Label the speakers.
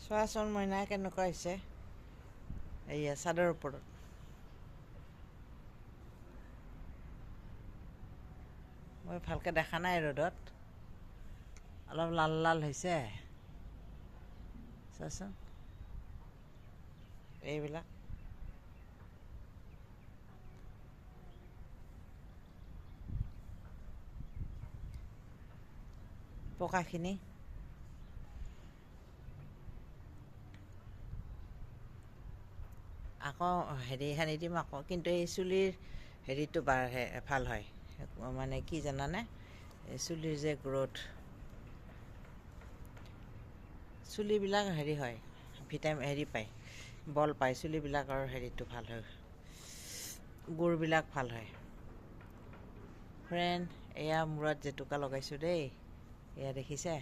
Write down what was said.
Speaker 1: চোৱাচোন মইনা কেনেকুৱা হৈছে এইয়া চাদৰ ওপৰত মই ভালকৈ দেখা নাই ৰ'দত অলপ লাল লাল হৈছে চোৱাচোন এইবিলাক পকাখিনি আকৌ হেৰি সানি দিম আকৌ কিন্তু এই চুলিৰ হেৰিটো ভাল হয় মানে কি জানানে এই চুলিৰ যে গ্ৰ'থ চুলিবিলাক হেৰি হয় হেৰি পায় বল পায় চুলিবিলাকৰ হেৰিটো ভাল হয় গুৰবিলাক ভাল হয় ফ্ৰেণ্ড এয়া মূৰত জেতুকা লগাইছোঁ দেই এয়া দেখিছে